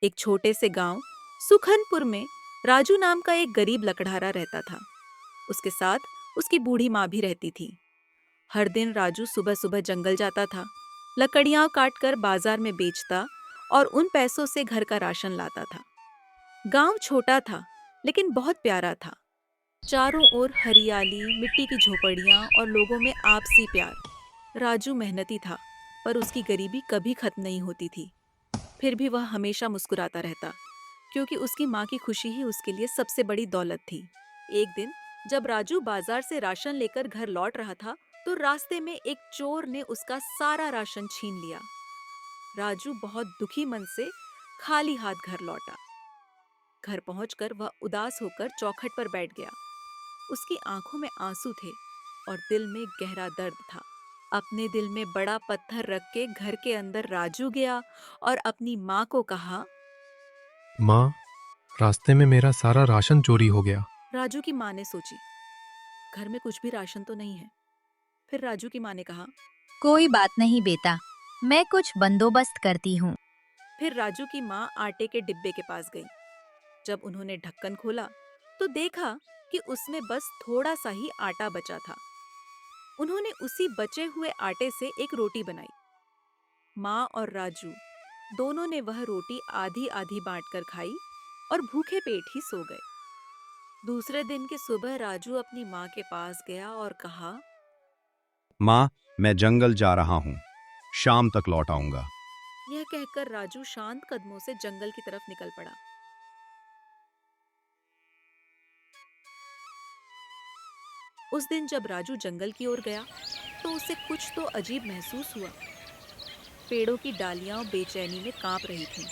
एक छोटे से गांव सुखनपुर में राजू नाम का एक गरीब लकड़हारा रहता था। उसके साथ उसकी बूढ़ी माँ भी रहती थी। हर दिन राजू सुबह सुबह जंगल जाता था, लकड़ियां काट कर बाजार में बेचता और उन पैसों से घर का राशन लाता था। गांव छोटा था लेकिन बहुत प्यारा था। चारों ओर हरियाली, मिट्टी की झोपड़ियां और लोगों में आपसी प्यार। राजू मेहनती था पर उसकी गरीबी कभी खत्म नहीं होती थी। फिर भी वह हमेशा मुस्कुराता रहता क्योंकि उसकी माँ की खुशी ही उसके लिए सबसे बड़ी दौलत थी। एक दिन जब राजू बाजार से राशन लेकर घर लौट रहा था तो रास्ते में एक चोर ने उसका सारा राशन छीन लिया। राजू बहुत दुखी मन से खाली हाथ घर लौटा। घर पहुंचकर वह उदास होकर चौखट पर बैठ गया। उसकी आंखों में आंसू थे और दिल में गहरा दर्द था। अपने दिल में बड़ा पत्थर रख के घर के अंदर राजू गया और अपनी माँ को कहा, माँ, रास्ते में मेरा सारा राशन चोरी हो गया। राजू की माँ ने सोची, घर में कुछ भी राशन तो नहीं है। फिर राजू की माँ ने कहा, कोई बात नहीं बेटा, मैं कुछ बंदोबस्त करती हूँ। फिर राजू की माँ आटे के डिब्बे के पास गई। जब उन्होंने ढक्कन खोला तो देखा कि उसमें बस थोड़ा सा ही आटा बचा था। उन्होंने उसी बचे हुए आटे से एक रोटी बनाई। माँ और राजू दोनों ने वह रोटी आधी आधी बांटकर खाई और भूखे पेट ही सो गए। दूसरे दिन की सुबह राजू अपनी माँ के पास गया और कहा, माँ, मैं जंगल जा रहा हूँ, शाम तक लौट आऊंगा। यह कहकर राजू शांत कदमों से जंगल की तरफ निकल पड़ा। उस दिन जब राजू जंगल की ओर गया तो उसे कुछ तो अजीब महसूस हुआ। पेड़ों की डालियां बेचैनी में कांप रही थीं,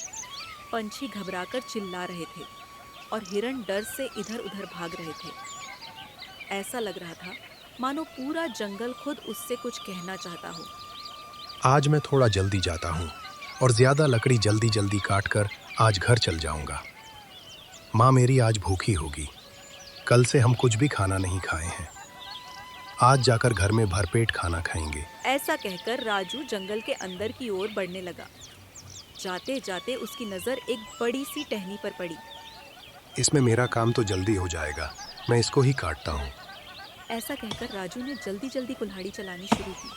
पंछी घबराकर चिल्ला रहे थे और हिरण डर से इधर उधर भाग रहे थे। ऐसा लग रहा था मानो पूरा जंगल खुद उससे कुछ कहना चाहता हो। आज मैं थोड़ा जल्दी जाता हूँ और ज्यादा लकड़ी जल्दी जल्दी काट कर आज घर चल जाऊंगा। माँ मेरी आज भूखी होगी। कल से हम कुछ भी खाना नहीं खाए हैं। आज जाकर घर में भरपेट खाना खाएंगे। ऐसा कहकर राजू जंगल के अंदर की ओर बढ़ने लगा। जाते जाते उसकी नजर एक बड़ी सी टहनी पर पड़ी। इसमें मेरा काम तो जल्दी हो जाएगा, मैं इसको ही काटता हूँ। ऐसा कहकर राजू ने जल्दी जल्दी कुल्हाड़ी चलानी शुरू की।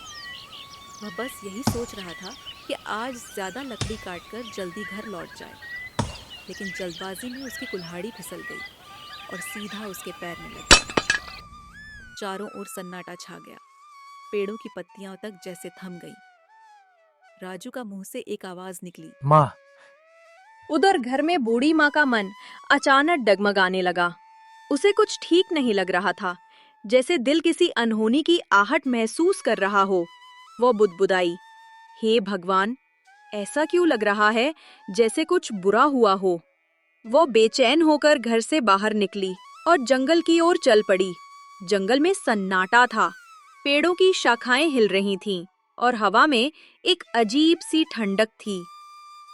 वह बस यही सोच रहा था कि आज ज्यादा लकड़ी काटकर जल्दी घर लौट जाए, लेकिन जल्दबाजी में उसकी कुल्हाड़ी फिसल गई और सीधा उसके पैर में लगी। चारों ओर सन्नाटा छा गया, पेड़ों की पत्तियां तक जैसे थम गई। राजू का मुंह से एक आवाज निकली, माँ। उधर घर में बूढ़ी माँ का मन अचानक डगमगाने लगा। उसे कुछ ठीक नहीं लग रहा था, जैसे दिल किसी अनहोनी की आहट महसूस कर रहा हो। वो बुदबुदाई, हे भगवान, ऐसा क्यों लग रहा है जैसे कुछ बुरा हुआ हो। वो बेचैन होकर घर से बाहर निकली और जंगल की ओर चल पड़ी। जंगल में सन्नाटा था, पेड़ों की शाखाएं हिल रही थीं और हवा में एक अजीब सी ठंडक थी।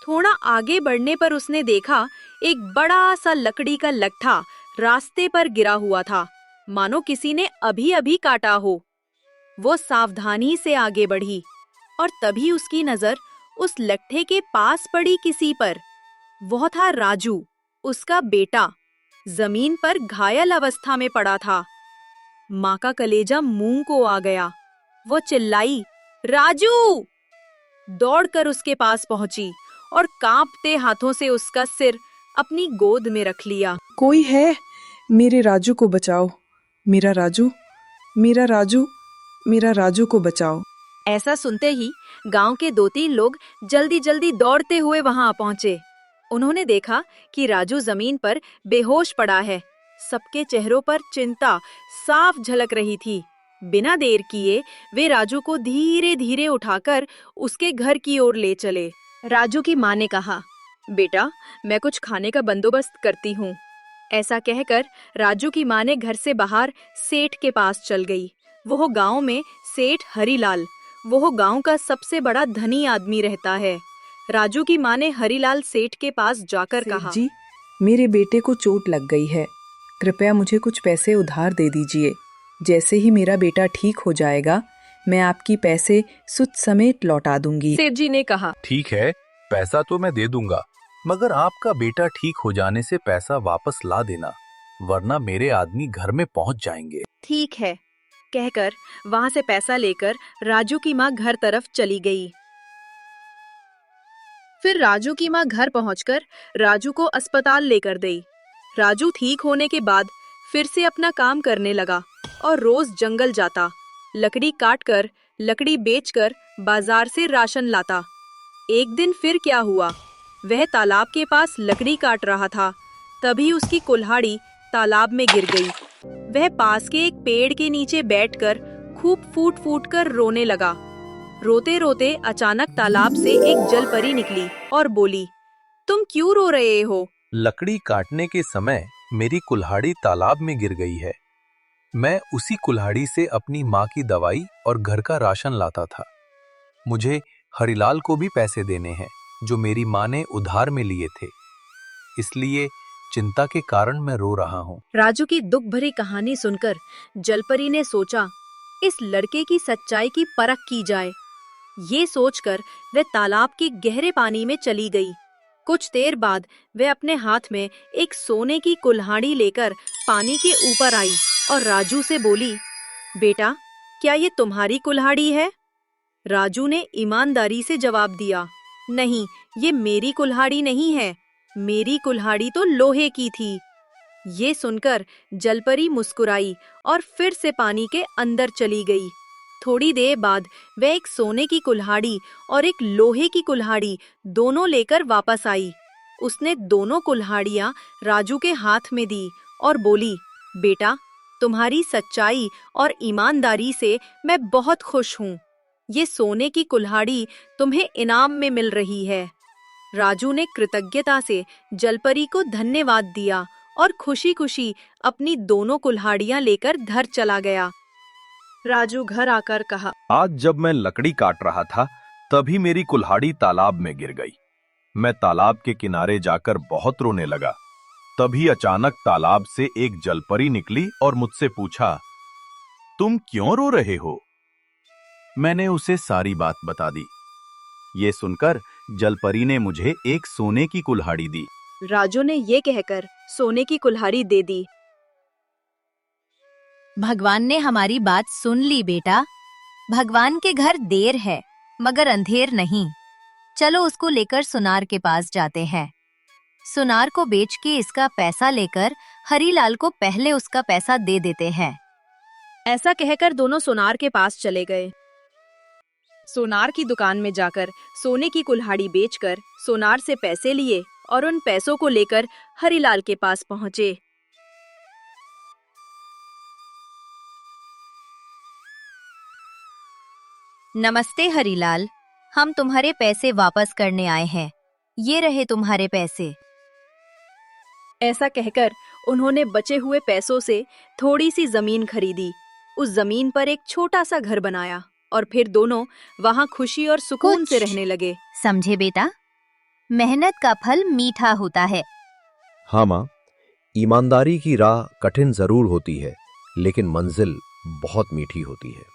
थोड़ा आगे बढ़ने पर उसने देखा एक बड़ा सा लकड़ी का लट्ठा रास्ते पर गिरा हुआ था, मानो किसी ने अभी अभी काटा हो। वो सावधानी से आगे बढ़ी और तभी उसकी नजर उस लट्ठे के पास पड़ी किसी पर। वह था राजू, उसका बेटा, जमीन पर घायल अवस्था में पड़ा था। माँ का कलेजा मुंह को आ गया। वो चिल्लाई, राजू! दौड़कर उसके पास पहुंची और कांपते हाथों से उसका सिर अपनी गोद में रख लिया। कोई है? मेरे राजू को बचाओ। मेरा राजू, मेरा राजू, मेरा राजू को बचाओ। ऐसा सुनते ही गांव के 2-3 लोग जल्दी जल्दी दौड़ते हुए वहां पहुंचे। उन्होंने देखा कि राजू जमीन पर बेहोश पड़ा है। सबके चेहरों पर चिंता साफ झलक रही थी। बिना देर किए वे राजू को धीरे धीरे उठाकर उसके घर की ओर ले चले। राजू की माँ ने कहा, बेटा, मैं कुछ खाने का बंदोबस्त करती हूँ। ऐसा कहकर राजू की माँ ने घर से बाहर सेठ के पास चल गई। वो गांव में सेठ हरीलाल, वो गांव का सबसे बड़ा धनी आदमी रहता है। राजू की माँ ने हरीलाल सेठ के पास जाकर कहा, जी, मेरे बेटे को चोट लग गई है, कृपया मुझे कुछ पैसे उधार दे दीजिए। जैसे ही मेरा बेटा ठीक हो जाएगा, मैं आपकी पैसे सुद समेत लौटा दूंगी। सेठ जी ने कहा, ठीक है, पैसा तो मैं दे दूंगा, मगर आपका बेटा ठीक हो जाने से पैसा वापस ला देना, वरना मेरे आदमी घर में पहुंच जाएंगे। ठीक है, कहकर वहां से पैसा लेकर राजू की माँ घर तरफ चली गई। फिर राजू की माँ घर पहुंचकर राजू को अस्पताल लेकर गई। राजू ठीक होने के बाद फिर से अपना काम करने लगा और रोज जंगल जाता, लकड़ी काटकर, लकड़ी बेचकर बाजार से राशन लाता। एक दिन फिर क्या हुआ, वह तालाब के पास लकड़ी काट रहा था, तभी उसकी कुल्हाड़ी तालाब में गिर गई। वह पास के एक पेड़ के नीचे बैठकर खूब फूट फूट कर रोने लगा। रोते रोते अचानक तालाब से एक जलपरी निकली और बोली, तुम क्यों रो रहे हो? लकड़ी काटने के समय मेरी कुल्हाड़ी तालाब में गिर गई है। मैं उसी कुल्हाड़ी से अपनी माँ की दवाई और घर का राशन लाता था। मुझे हरिलाल को भी पैसे देने हैं जो मेरी माँ ने उधार में लिए थे, इसलिए चिंता के कारण मैं रो रहा हूँ। राजू की दुख भरी कहानी सुनकर जलपरी ने सोचा, इस लड़के की सच्चाई की परख की जाए। ये सोचकर वह तालाब के गहरे पानी में चली गई। कुछ देर बाद वह अपने हाथ में एक सोने की कुल्हाड़ी लेकर पानी के ऊपर आई और राजू से बोली, बेटा, क्या ये तुम्हारी कुल्हाड़ी है? राजू ने ईमानदारी से जवाब दिया, नहीं, ये मेरी कुल्हाड़ी नहीं है, मेरी कुल्हाड़ी तो लोहे की थी। ये सुनकर जलपरी मुस्कुराई और फिर से पानी के अंदर चली गई। थोड़ी देर बाद वह एक सोने की कुल्हाड़ी और एक लोहे की कुल्हाड़ी दोनों लेकर वापस आई। उसने दोनों कुल्हाड़ियां राजू के हाथ में दी और बोली, बेटा, तुम्हारी सच्चाई और ईमानदारी से मैं बहुत खुश हूँ। ये सोने की कुल्हाड़ी तुम्हें इनाम में मिल रही है। राजू ने कृतज्ञता से जलपरी को धन्यवाद दिया और खुशी खुशी अपनी दोनों कुल्हाड़ियां लेकर घर चला गया। राजू घर आकर कहा, आज जब मैं लकड़ी काट रहा था तभी मेरी कुल्हाड़ी तालाब में गिर गई। मैं तालाब के किनारे जाकर बहुत रोने लगा। तभी अचानक तालाब से एक जलपरी निकली और मुझसे पूछा, तुम क्यों रो रहे हो? मैंने उसे सारी बात बता दी। ये सुनकर जलपरी ने मुझे एक सोने की कुल्हाड़ी दी। राजू ने ये कहकर सोने की कुल्हाड़ी दे दी। भगवान ने हमारी बात सुन ली बेटा। भगवान के घर देर है मगर अंधेर नहीं। चलो उसको लेकर सुनार के पास जाते हैं। सुनार को बेच के इसका पैसा लेकर हरीलाल को पहले उसका पैसा दे देते हैं। ऐसा कहकर दोनों सोनार के पास चले गए। सोनार की दुकान में जाकर सोने की कुल्हाड़ी बेचकर सोनार से पैसे लिए और उन पैसों को लेकर हरीलाल के पास पहुंचे। नमस्ते हरीलाल, हम तुम्हारे पैसे वापस करने आए हैं। ये रहे तुम्हारे पैसे। ऐसा कहकर उन्होंने बचे हुए पैसों से थोड़ी सी जमीन खरीदी। उस जमीन पर एक छोटा सा घर बनाया और फिर दोनों वहां खुशी और सुकून से रहने लगे। समझे बेटा, मेहनत का फल मीठा होता है। हाँ माँ, ईमानदारी की राह कठिन जरूर होती है, लेकिन मंजिल बहुत मीठी होती है।